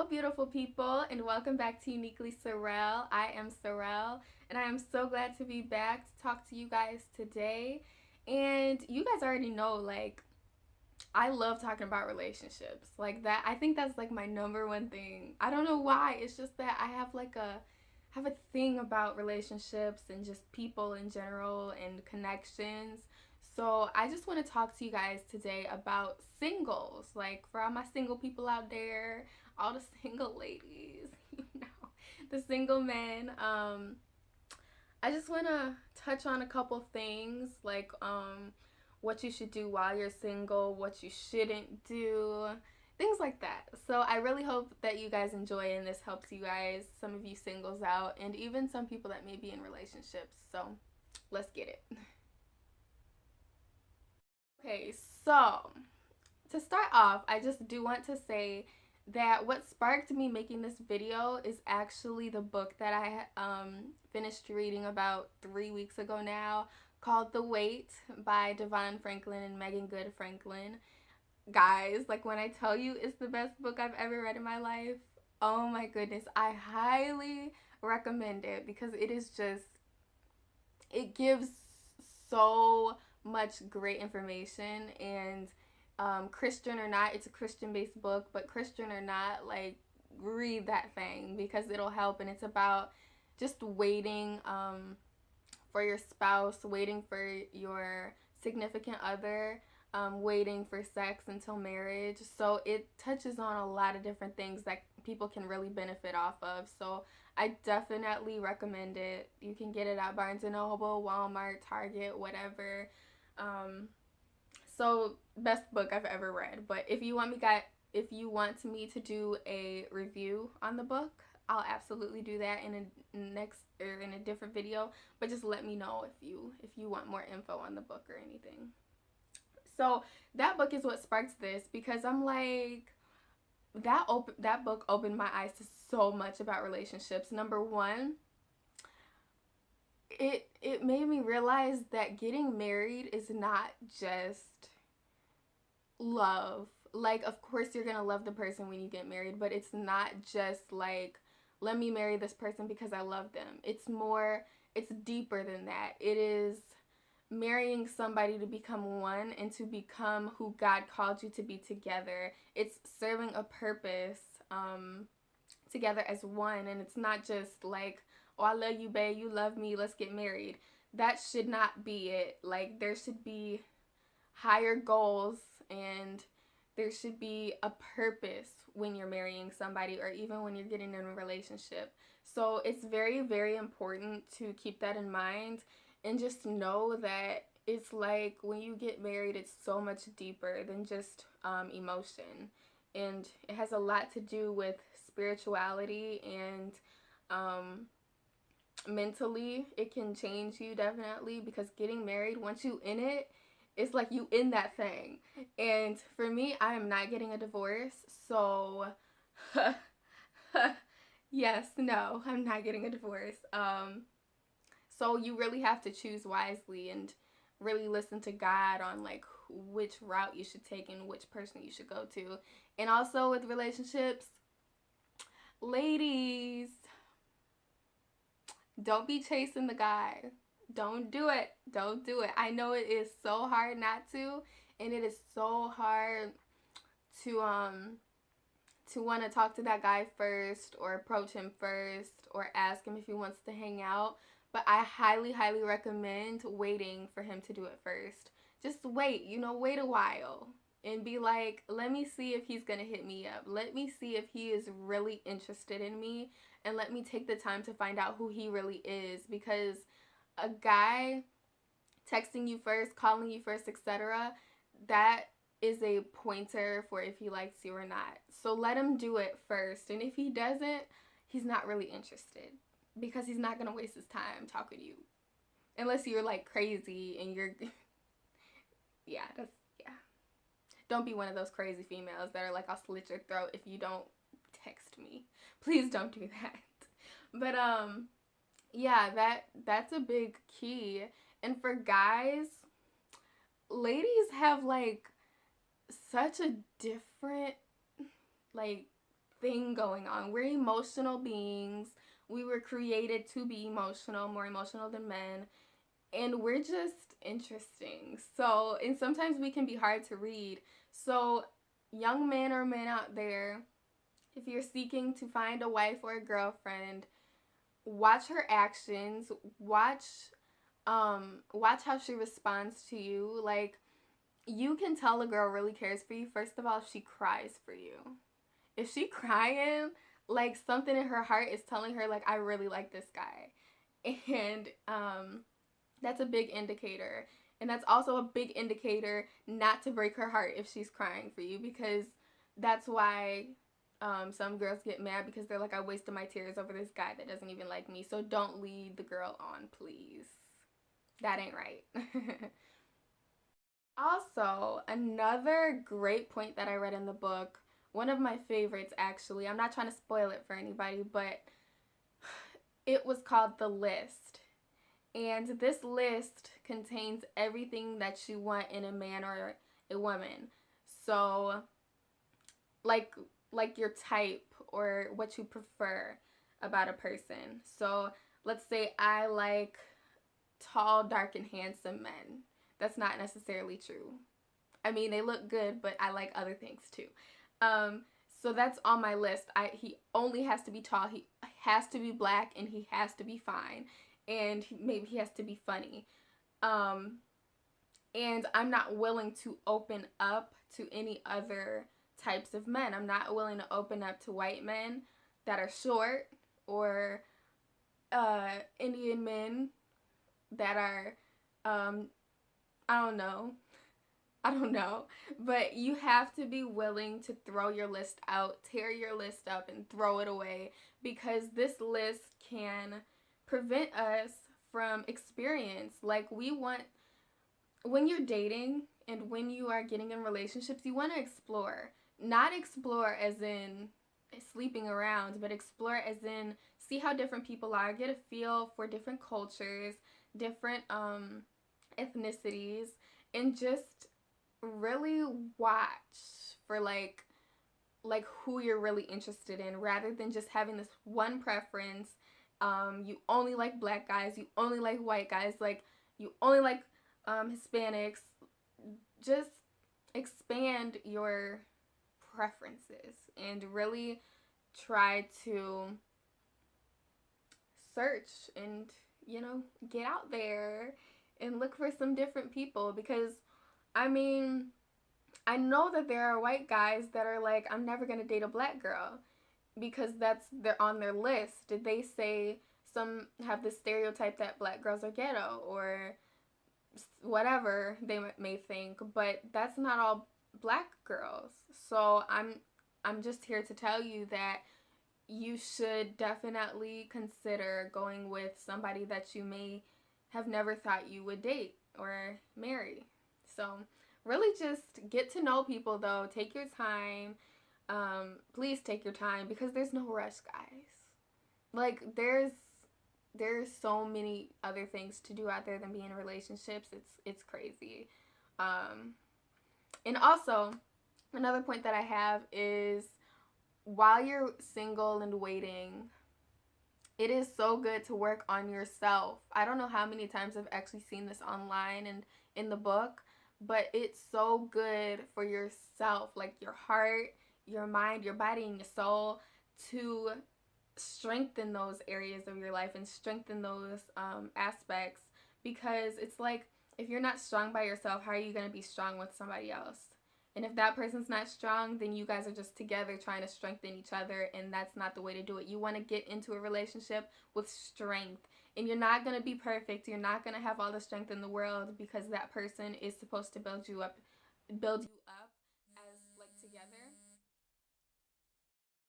Hello, beautiful people, and welcome back to Uniquely Sorrell. I am Sorrell, and I am so glad to be back to talk to you guys today. And you guys already know, I love talking about relationships. Like that, I think that's like my number one thing. I don't know why. It's just that I have a thing about relationships and just people in general and connections. So I just want to talk to you guys today about singles. Like for all my single people out there, all the single ladies, the single men. I just want to touch on a couple things like what you should do while you're single, what you shouldn't do, things like that. So I really hope that you guys enjoy and this helps you guys, some of you singles out, and even some people that may be in relationships. So let's get it. Okay, so to start off, I just do want to say that what sparked me making this video is actually the book that I finished reading about 3 weeks ago now, called The Wait by Devon Franklin and Megan Good Franklin. Guys, like when I tell you it's the best book I've ever read in my life, oh my goodness, I highly recommend it because it gives so much great information. And Christian or not, it's a Christian based book, but Christian or not, like, read that thing because it'll help. And it's about just waiting for your spouse, waiting for your significant other, waiting for sex until marriage. So it touches on a lot of different things that people can really benefit off of. So I definitely recommend it. You can get it at Barnes and Noble, Walmart, Target, whatever. Um, so best book I've ever read. But if you want me to do a review on the book, I'll absolutely do that in a next or in a different video. But just let me know if you want more info on the book or anything. So that book is what sparked this because I'm like that book opened my eyes to so much about relationships. Number one, it made me realize that getting married is not just love. Like, of course you're gonna love the person when you get married, but it's not just like, let me marry this person because I love them. It's deeper than that. It is marrying somebody to become one and to become who God called you to be together. It's serving a purpose together as one. And it's not just like, oh, I love you, babe, you love me, let's get married. That should not be it. Like, there should be higher goals, and there should be a purpose when you're marrying somebody or even when you're getting in a relationship. So it's very, very important to keep that in mind and just know that it's like when you get married, it's so much deeper than just emotion. And it has a lot to do with spirituality and mentally. It can change you definitely because getting married, once you in it, it's like you in that thing. And for me, I am not getting a divorce. So yes, no, I'm not getting a divorce. So you really have to choose wisely and really listen to God on like which route you should take and which person you should go to. And also with relationships, ladies, don't be chasing the guy. Don't do it. Don't do it. I know it is so hard not to, and it is so hard to want to talk to that guy first or approach him first or ask him if he wants to hang out. But I highly, highly recommend waiting for him to do it first. Just wait, wait a while and be like, let me see if he's going to hit me up. Let me see if he is really interested in me, and let me take the time to find out who he really is. Because a guy texting you first, calling you first, etc., that is a pointer for if he likes you or not. So let him do it first. And if he doesn't, he's not really interested because he's not going to waste his time talking to you. Unless you're like crazy and you're yeah, yeah. Don't be one of those crazy females that are like, I'll slit your throat if you don't text me. Please don't do that. But yeah, that's a big key. And for guys, ladies have like such a different like thing going on. We're emotional beings. We were created to be emotional, more emotional than men. And we're just interesting. So, and sometimes we can be hard to read. So, young men or men out there, if you're seeking to find a wife or a girlfriend, watch her actions, watch how she responds to you. Like, you can tell a girl really cares for you first of all if she cries for you. If she crying, like something in her heart is telling her like I really like this guy. And that's a big indicator. And that's also a big indicator not to break her heart if she's crying for you, because that's why some girls get mad, because they're like, I wasted my tears over this guy that doesn't even like me. So don't lead the girl on, please. That ain't right. Also, another great point that I read in the book, one of my favorites actually, I'm not trying to spoil it for anybody, but it was called The List. And this list contains everything that you want in a man or a woman. So, like your type or what you prefer about a person. So, let's say I like tall, dark, and handsome men. That's not necessarily true. I mean, they look good, but I like other things too. Um, so that's on my list. He only has to be tall. He has to be black, and he has to be fine, and maybe he has to be funny. Um, and I'm not willing to open up to any other types of men. I'm not willing to open up to white men that are short, or Indian men that are I don't know. I don't know. But you have to be willing to throw your list out, tear your list up, and throw it away, because this list can prevent us from experience. Like, we want, when you're dating and when you are getting in relationships, you want to explore. Not explore as in sleeping around, but explore as in see how different people are, get a feel for different cultures, different ethnicities, and just really watch for like who you're really interested in, rather than just having this one preference. You only like black guys, you only like white guys, like you only like Hispanics. Just expand your preferences and really try to search and, get out there and look for some different people, because I mean, I know that there are white guys that are like, I'm never going to date a black girl, because they're on their list. Did they say some have the stereotype that black girls are ghetto or whatever they may think, but that's not all black girls. So I'm just here to tell you that you should definitely consider going with somebody that you may have never thought you would date or marry. So really just get to know people, though. Take your time. Please take your time, because there's no rush, guys. Like, there's so many other things to do out there than be in relationships. It's crazy. And also, another point that I have is, while you're single and waiting, it is so good to work on yourself. I don't know how many times I've actually seen this online and in the book, but it's so good for yourself, like your heart, your mind, your body, and your soul, to strengthen those areas of your life and strengthen those aspects, because it's like, if you're not strong by yourself, how are you going to be strong with somebody else? And if that person's not strong, then you guys are just together trying to strengthen each other, and that's not the way to do it. You want to get into a relationship with strength, and you're not going to be perfect. You're not going to have all the strength in the world, because that person is supposed to build you up as like together.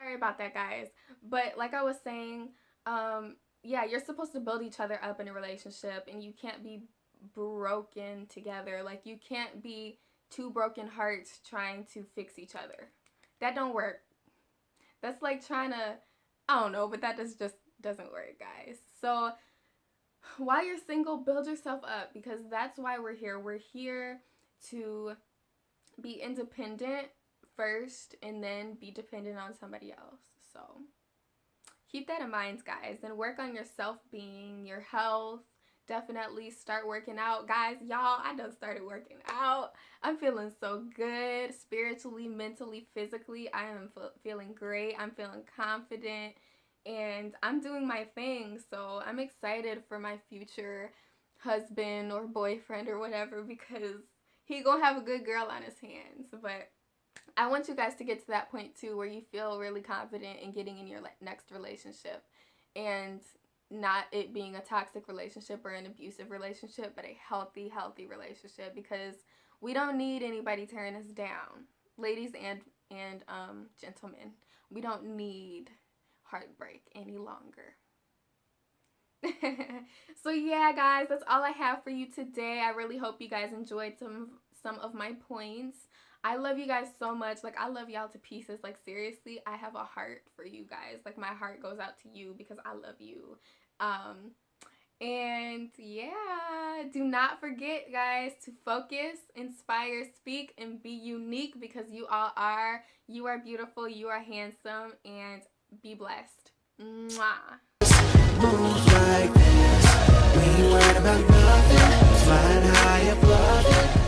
Sorry about that, guys. But like I was saying, yeah, you're supposed to build each other up in a relationship, and you can't be broken together. Like, you can't be two broken hearts trying to fix each other. That don't work. That's like trying to, I don't know, but that just doesn't work, guys. So while you're single, build yourself up, because that's why we're here. We're here to be independent first and then be dependent on somebody else. So keep that in mind, guys, and work on your self-being, your health. Definitely start working out, guys. Y'all, I done started working out. I'm feeling so good spiritually, mentally, physically. I am feeling great. I'm feeling confident, and I'm doing my thing. So I'm excited for my future husband or boyfriend or whatever, because he gonna have a good girl on his hands. But I want you guys to get to that point too, where you feel really confident in getting in your next relationship, and not it being a toxic relationship or an abusive relationship, but a healthy relationship, because we don't need anybody tearing us down. Ladies and gentlemen, we don't need heartbreak any longer. So yeah, guys, that's all I have for you today. I really hope you guys enjoyed some of my points. I love you guys so much. Like, I love y'all to pieces. Like, seriously, I have a heart for you guys. Like, my heart goes out to you because I love you. And yeah, do not forget, guys, to focus, inspire, speak, and be unique, because you all are. You are beautiful, you are handsome, and be blessed. Mwah. Moves like this, we ain't worried about nothing, flying high above it.